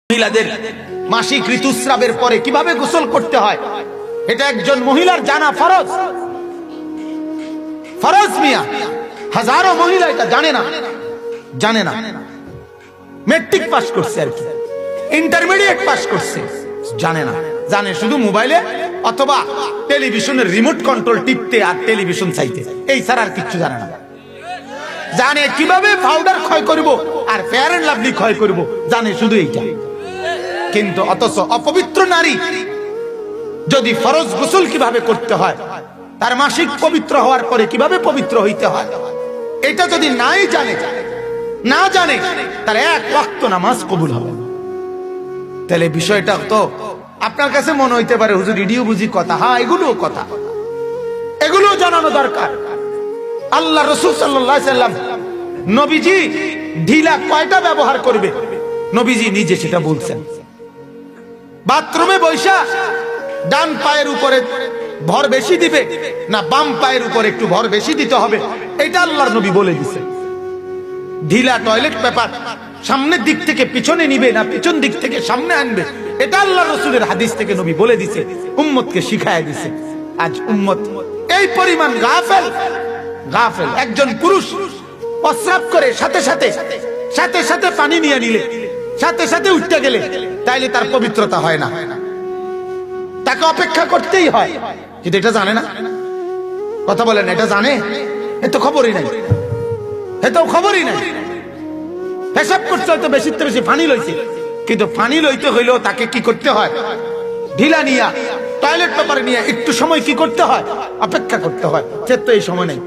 মহিলাদের মাসিক ঋতুস্রাবের পরে কিভাবে গোসল করতে হয় এটা একজন মহিলার জানা ফরজ। ফরজ মিয়া, হাজারো মহিলা এটা জানে না। মেট্রিক পাস করছে আর কি, ইন্টারমিডিয়েট পাস করছে, জানে শুধু মোবাইলে অথবা টেলিভিশনের রিমোট কন্ট্রোল টিপতে আর টেলিভিশন চাইতে, এই ছাড়া আর কিচ্ছু জানে না। জানে কিভাবে পাউডার ক্ষয় করব আর ফেয়ার এন্ড লাভলি ক্ষয় করব, জানে শুধু এইটা। কিন্তু অথচ অপবিত্র নারী যদি ফরজ গোসল কিভাবে করতে হয়, তার মাসিক পবিত্র হওয়ার পরে কিভাবে পবিত্র হইতে হয়, এটা যদি না জানে তার এক ওয়াক্ত নামাজ কবুল হবে না। তাহলে বিষয়টা তো আপনার কাছে মনে হইতে পারে হুজুর ইডিও বুঝি কথা। হ্যাঁ, এগুলো জানানো দরকার। আল্লাহ রাসূল সাল্লাল্লাহু আলাইহি সাল্লাম নবীজি ঢিলা কয়টা ব্যবহার করবে নবীজি নিজে সেটা বলছেন। বাথরুমে বৈশা ডান পায়ের উপরে ভর বেশি দিবে না বাম পায়ের উপরে একটু ভর বেশি দিতে হবে, এটা আল্লাহর নবী বলে দিছে। ঢিলা টয়লেট পেপার সামনের দিক থেকে পিছনে নিবে না পিছন দিক থেকে সামনে আনবে, এটা আল্লাহর রাসূলের হাদিস থেকে নবী বলে দিছে, উম্মতকে শিখায় দিছে। আজ উম্মত এই পরিমাণ গাফেল। একজন পুরুষ প্রস্রাব করে সাথে সাথে পানি নিয়ে নিলে, সাথে উঠতে গেলে, তাইলে তার পবিত্রতা হয় না, তাকে অপেক্ষা করতেই হয়। কিন্তু এটা জানে না, কথা বলেন, এটা জানে? এত খবরই নাই। পেশাব করতে হয়তো বেশিতে বেশি পানি লইছে, কিন্তু পানি লইতে হইলেও তাকে কি করতে হয়? ঢিলা নিয়া টয়লেট পেপারে নিয়ে একটু সময় কি করতে হয়? অপেক্ষা করতে হয়। সে তো এই সময় নেই।